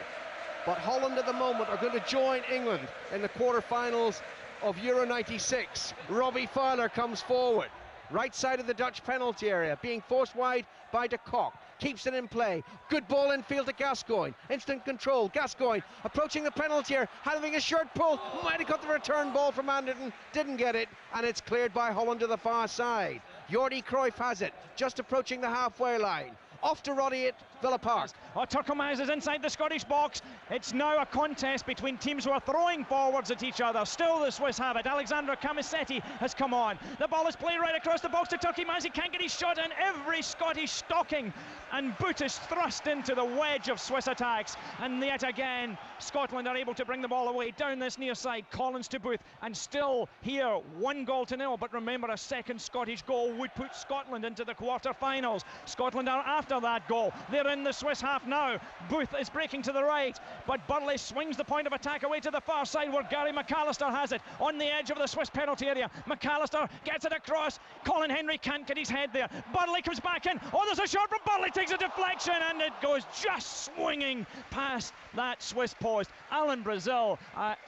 But Holland at the moment are going to join England in the quarter-finals of Euro 96. Robbie Fowler comes forward. Right side of the Dutch penalty area, being forced wide by de Kock. Keeps it in play. Good ball infield to Gascoigne. Instant control. Gascoigne approaching the penalty area, having a shirt pulled. Might have got the return ball from Anderton. Didn't get it, and it's cleared by Holland to the far side. Jordi Cruyff has it, just approaching the halfway line. Off to Roddy at Villa Park. Oh, Turkelmans is inside the Scottish box. It's now a contest between teams who are throwing forwards at each other. Still the Swiss have it. Alexandre Camisetti has come on. The ball is played right across the box to Turkelmans. He can't get his shot in. Every Scottish stocking and boot is thrust into the wedge of Swiss attacks. And yet again, Scotland are able to bring the ball away down this near side. Collins to Booth, and still here 1-0. But remember, a second Scottish goal would put Scotland into the quarter-finals. Scotland are after that goal. They're in the Swiss half now. Booth is breaking to the right, but Burley swings the point of attack away to the far side where Gary McAllister has it on the edge of the Swiss penalty area. McAllister gets it across. Colin Henry can't get his head there. Burley comes back in. Oh, there's a shot from Burley, takes a deflection, and it goes just swinging past that Swiss post. Alan Brazil,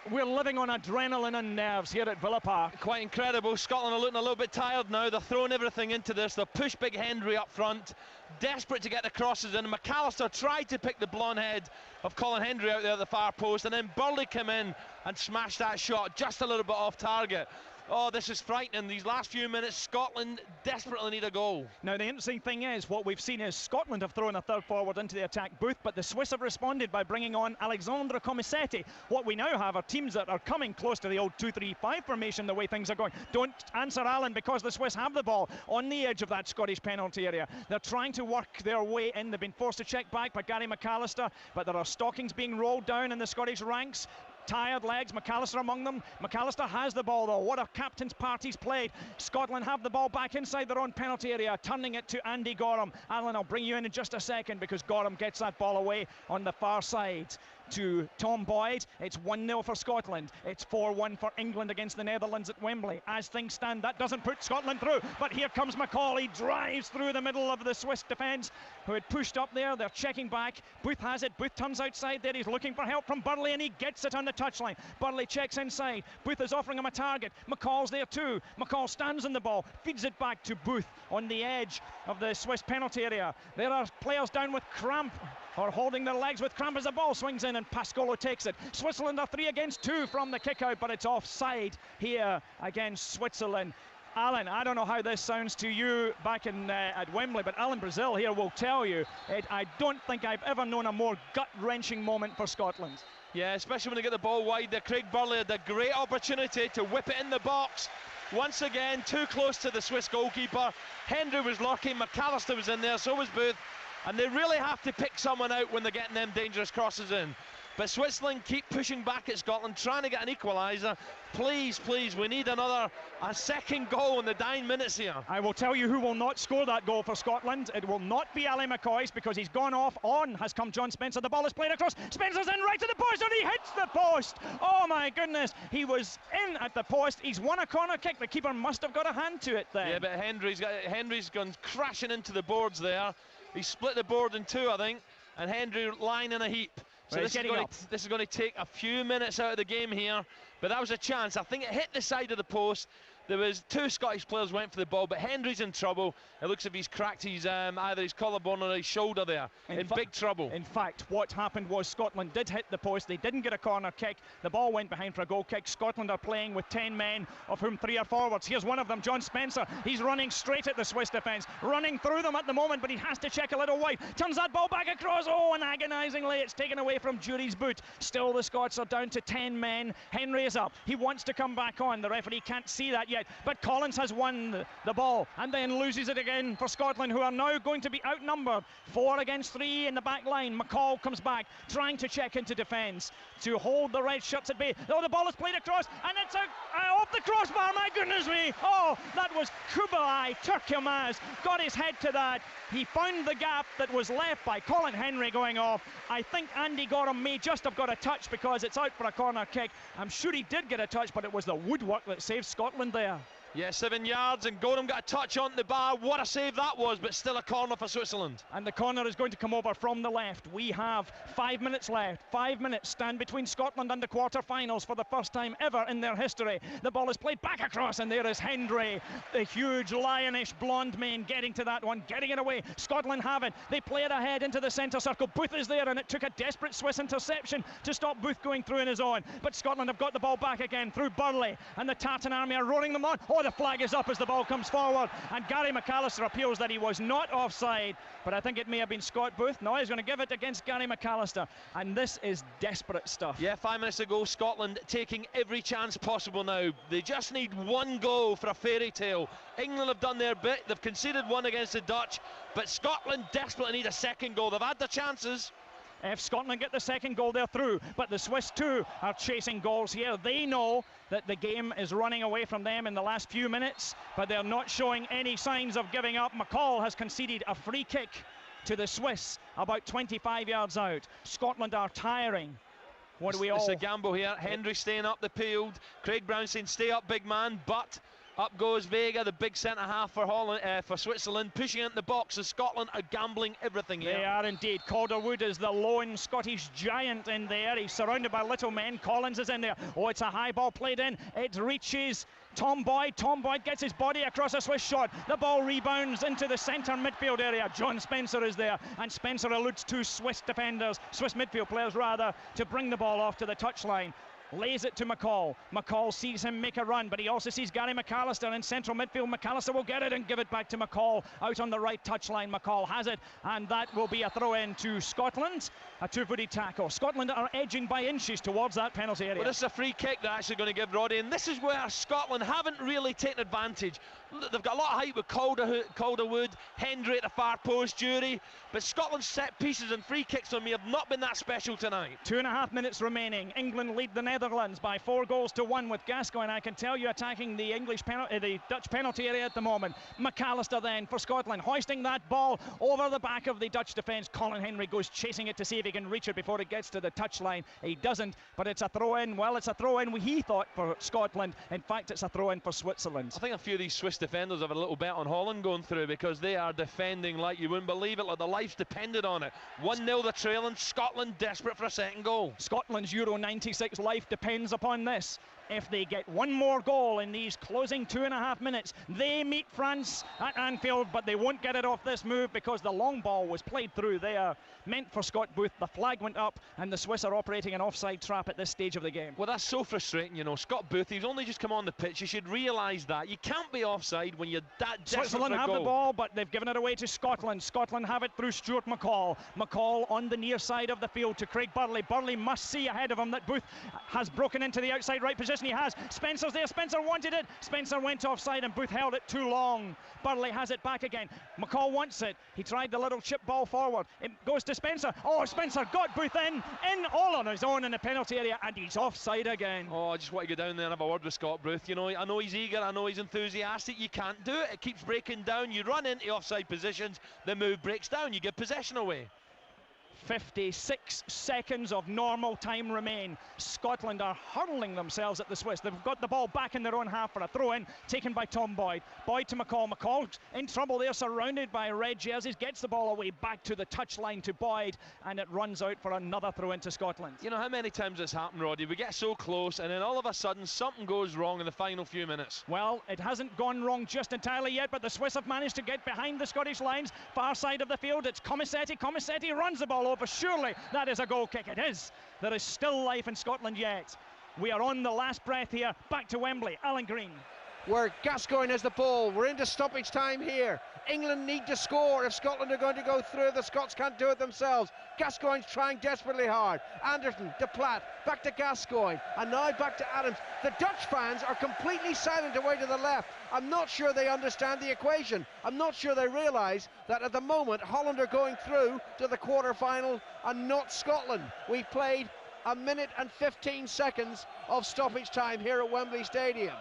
we're living on adrenaline and nerves here at Villa Park. Quite incredible. Scotland are looking a little bit tired now. They're throwing everything into this. They'll push Big Henry up front, desperate to get the crosses in. McAllister tried to pick the blonde head of Colin Henry out there at the far post, and then Burley came in and smashed that shot just a little bit off target. Oh, this is frightening. These last few minutes, Scotland desperately need a goal. Now, the interesting thing is, what we've seen is Scotland have thrown a third forward into the attack booth, but the Swiss have responded by bringing on Alexandre Comisetti. What we now have are teams that are coming close to the old 2-3-5 formation, the way things are going. Don't answer Alan, because the Swiss have the ball on the edge of that Scottish penalty area. They're trying to work their way in. They've been forced to check back by Gary McAllister, but there are stockings being rolled down in the Scottish ranks. Tired legs, McAllister among them. McAllister has the ball though. What a captain's party's played. Scotland have the ball back inside their own penalty area, turning it to Andy Gorham. Alan, I'll bring you in just a second, because Gorham gets that ball away on the far side to Tom Boyd. It's 1-0 for Scotland. It's 4-1 for England against the Netherlands at Wembley. As things stand, that doesn't put Scotland through, but here comes McCall. He drives through the middle of the Swiss defence, who had pushed up there. They're checking back. Booth has it. Booth turns outside there. He's looking for help from Burley, and he gets it on the touchline. Burley checks inside. Booth is offering him a target. McCall's there too. McCall stands on the ball, feeds it back to Booth on the edge of the Swiss penalty area. There are players down with cramp, or holding their legs with cramp, as the ball swings in and Pascolo takes it. Switzerland are 3 against 2 from the kick out, but it's offside here against Switzerland. Alan, I don't know how this sounds to you back in at Wembley, but Alan Brazil here will tell you, I don't think I've ever known a more gut-wrenching moment for Scotland. Yeah, especially when they get the ball wide there. Craig Burley had a great opportunity to whip it in the box. Once again, too close to the Swiss goalkeeper. Hendry was lurking, McAllister was in there, so was Booth. And they really have to pick someone out when they're getting them dangerous crosses in. But Switzerland keep pushing back at Scotland, trying to get an equaliser. Please, please, we need a second goal in the dying minutes here. I will tell you who will not score that goal for Scotland. It will not be Ali McCoy's, because he's gone off. On has come John Spencer. The ball is played across. Spencer's in right to the post, and he hits the post. Oh my goodness, he was in at the post. He's won a corner kick. The keeper must have got a hand to it then. Yeah, but Hendry's gone crashing into the boards there. He split the board in 2, I think, and Hendry lying in a heap. So this is going to take a few minutes out of the game here, but that was a chance. I think it hit the side of the post. There was 2 Scottish players went for the ball, but Hendry's in trouble. It looks as if he's cracked his either his collarbone or his shoulder there. In big trouble. In fact, what happened was Scotland did hit the post. They didn't get a corner kick. The ball went behind for a goal kick. Scotland are playing with 10 men, of whom 3 are forwards. Here's one of them, John Spencer. He's running straight at the Swiss defence, running through them at the moment, but he has to check a little wide. Turns that ball back across. Oh, and agonisingly, it's taken away from Jury's boot. Still, the Scots are down to 10 men. Henry is up. He wants to come back on. The referee can't see that yet, but Collins has won the ball and then loses it again for Scotland, who are now going to be outnumbered. 4 against 3 in the back line. McCall comes back, trying to check into defence to hold the red shirts at bay. Oh, the ball is played across, and it's off the crossbar. My goodness me! Oh, that was Kubilai Turkilmaz. Got his head to that. He found the gap that was left by Colin Henry going off. I think Andy Gorham may just have got a touch, because it's out for a corner kick. I'm sure he did get a touch, but it was the woodwork that saved Scotland there. Yeah, 7 yards, and Gorham got a touch on the bar. What a save that was, but still a corner for Switzerland. And the corner is going to come over from the left. We have 5 minutes left. 5 minutes stand between Scotland and the quarter-finals for the first time ever in their history. The ball is played back across, and there is Hendry, the huge lionish blonde man, getting to that one, getting it away. Scotland have it. They play it ahead into the centre circle. Booth is there, and it took a desperate Swiss interception to stop Booth going through in his own. But Scotland have got the ball back again through Burley, and the Tartan army are rolling them on. Oh, the flag is up as the ball comes forward, and Gary McAllister appeals that he was not offside, but I think it may have been Scott Booth. No, he's going to give it against Gary McAllister, and this is desperate stuff. Yeah, 5 minutes ago, Scotland taking every chance possible now. They just need 1 goal for a fairy tale. England have done their bit. They've conceded 1 against the Dutch, but Scotland desperately need a second goal. They've had their chances. If Scotland get the second goal, they're through. But the Swiss too are chasing goals here. They know that the game is running away from them in the last few minutes, but they're not showing any signs of giving up. McCall has conceded a free kick to the Swiss about 25 yards out. Scotland are tiring. What do we all... It's a gamble here. Hendry staying up the field. Craig Brown saying stay up, big man, but... Up goes Vega, the big centre-half for Holland, for Switzerland, pushing it in the box as Scotland are gambling everything here. They are indeed. Calderwood is the lone Scottish giant in there. He's surrounded by little men. Collins is in there. Oh, it's a high ball played in. It reaches Tom Boyd. Tom Boyd gets his body across a Swiss shot. The ball rebounds into the centre midfield area. John Spencer is there, and Spencer eludes 2 Swiss defenders, Swiss midfield players rather, to bring the ball off to the touchline. lays it to McCall. McCall sees him make a run, but he also sees Gary McAllister in central midfield. McAllister will get it and give it back to McCall out on the right touchline. McCall has it, and that will be a throw in to Scotland. A two-footed tackle. Scotland are edging by inches towards that penalty area. Well, this is a free kick they're actually going to give Roddy, and this is where Scotland haven't really taken advantage. They've got a lot of height with Calderwood, Hendry at the far post, Jury, but Scotland's set pieces and free kicks on me have not been that special tonight. 2.5 minutes remaining. England lead the Netherlands by 4-1 with Gascoigne, I can tell you, attacking the the Dutch penalty area at the moment. McAllister then for Scotland, hoisting that ball over the back of the Dutch defence. Colin Hendry goes chasing it to see if he can reach it before it gets to the touchline. He doesn't, but it's a throw-in. Well, it's a throw-in, he thought, for Scotland. In fact, it's a throw-in for Switzerland. I think a few of these Swiss defenders have a little bet on Holland going through, because they are defending like you wouldn't believe it, like their lives depended on it. 1-0 the trailing, Scotland desperate for a second goal. Scotland's Euro 96 life depends upon this. If they get one more goal in these closing 2.5 minutes, they meet France at Anfield, but they won't get it off this move because the long ball was played through there, meant for Scott Booth. The flag went up, and the Swiss are operating an offside trap at this stage of the game. Well, that's so frustrating, you know. Scott Booth, he's only just come on the pitch. You should realise that. You can't be offside when you're that desperate. Switzerland have the ball, but they've given it away to Scotland. Scotland have it through Stuart McCall. McCall on the near side of the field to Craig Burley. Burley must see ahead of him that Booth has broken into the outside right position. He has. Spencer's there. Spencer wanted it. Spencer went offside, and Booth held it too long. Burley has it back again. McCall wants it. He tried the little chip ball forward. It goes to Spencer. Oh, Spencer got Booth in all on his own in the penalty area, and he's offside again. Oh, I just want to go down there and have a word with Scott Booth. You know, I know he's eager, I know he's enthusiastic. You can't do it. It keeps breaking down. You run into offside positions, the move breaks down, you give possession away. 56 seconds of normal time remain. Scotland are hurling themselves at the Swiss. They've got the ball back in their own half for a throw-in, taken by Tom Boyd. Boyd to McCall. McCall's in trouble there, surrounded by red jerseys. Gets the ball away back to the touchline to Boyd, and it runs out for another throw-in to Scotland. You know how many times this happened, Roddy? We get so close, and then all of a sudden something goes wrong in the final few minutes. Well, it hasn't gone wrong just entirely yet, but the Swiss have managed to get behind the Scottish lines. Far side of the field, it's Comisetti. Comisetti runs the ball over. Surely that is a goal kick. It is. There is still life in Scotland yet. We are on the last breath here. Back to Wembley. Alan Green. Where Gascoigne has the ball. We're into stoppage time here. England need to score if Scotland are going to go through. The Scots can't do it themselves. Gascoigne's trying desperately hard. Anderson, De Plaat, back to Gascoigne, and now back to Adams. The Dutch fans are completely silent away to the left. I'm not sure they understand the equation. I'm not sure they realise that at the moment Holland are going through to the quarter-final and not Scotland. We played 1 minute and 15 seconds of stoppage time here at Wembley Stadium.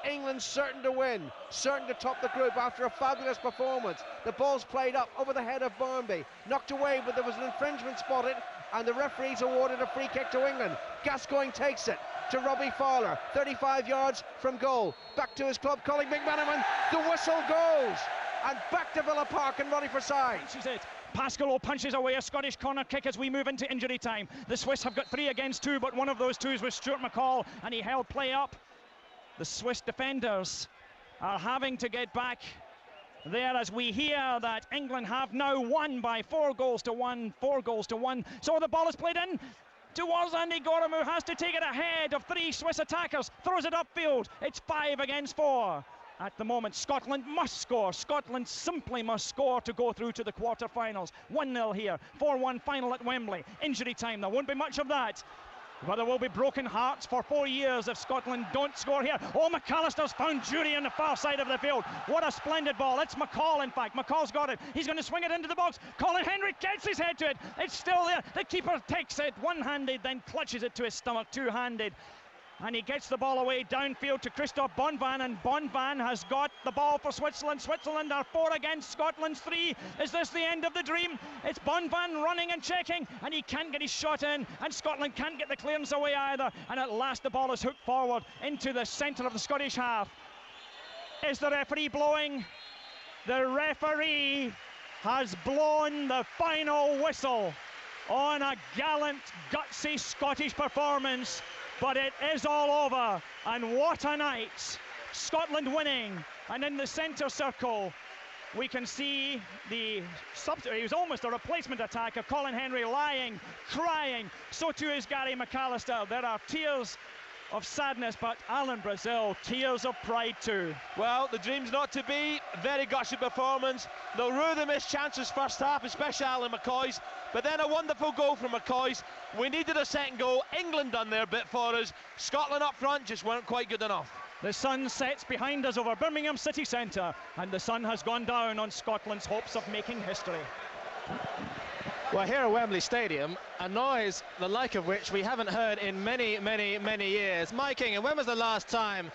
England certain to win, certain to top the group after a fabulous performance. The ball's played up over the head of Barnby, knocked away, but there was an infringement spotted, and the referees awarded a free kick to England. Gascoigne takes it to Robbie Fowler, 35 yards from goal. Back to his club colleague McManaman. The whistle goes, and back to Villa Park and ready for side. Punches it. Pascalot punches away a Scottish corner kick as we move into injury time. The Swiss have got 3 against 2, but one of those 2s was Stuart McCall, and he held play up. The Swiss defenders are having to get back there as we hear that England have now won by 4-1, 4-1. So the ball is played in towards Andy Gorham, who has to take it ahead of 3 Swiss attackers, throws it upfield. It's 5 against 4. At the moment, Scotland must score. Scotland simply must score to go through to the quarter-finals. 1-0 here, 4-1 final at Wembley. Injury time, there won't be much of that. But there will be broken hearts for 4 years if Scotland don't score here. Oh, McAllister's found Jury on the far side of the field. What a splendid ball. It's McCall, in fact. McCall's got it. He's going to swing it into the box. Colin Hendry gets his head to it. It's still there. The keeper takes it one-handed, then clutches it to his stomach two-handed. And he gets the ball away downfield to Christophe Bonvan, and Bonvan has got the ball for Switzerland. Switzerland are 4 against Scotland's 3. Is this the end of the dream? It's Bonvan running and checking, and he can't get his shot in, and Scotland can't get the clearance away either. And at last the ball is hooked forward into the centre of the Scottish half. Is the referee blowing? The referee has blown the final whistle on a gallant, gutsy Scottish performance. But it is all over, and what a night. Scotland winning, and in the centre circle we can see the substitute. He was almost a replacement attacker, Colin Hendry, lying, crying. So too is Gary McAllister. There are tears of sadness, but Alan Brazil, tears of pride too. Well, the dream's not to be. Very gushy performance. They'll rue the missed chances first half, especially Alan McCoy's, but then a wonderful goal from McCoy's. We needed a second goal. England done their bit for us. Scotland up front just weren't quite good enough. The sun sets behind us over Birmingham city centre, and the sun has gone down on Scotland's hopes of making history. Well, here at Wembley Stadium, a noise the like of which we haven't heard in many, many, many years. Mike King, and when was the last time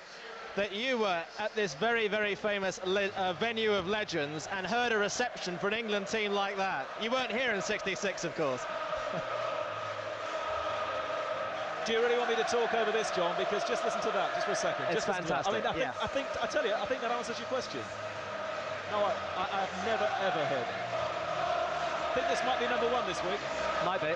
that you were at this very, very famous venue of legends and heard a reception for an England team like that? You weren't here in '66, of course. Do you really want me to talk over this, John? Because just listen to that, just for a second. It's just fantastic. I mean, I think that answers your question. No, I've never ever heard it. I think this might be number one this week. Might be.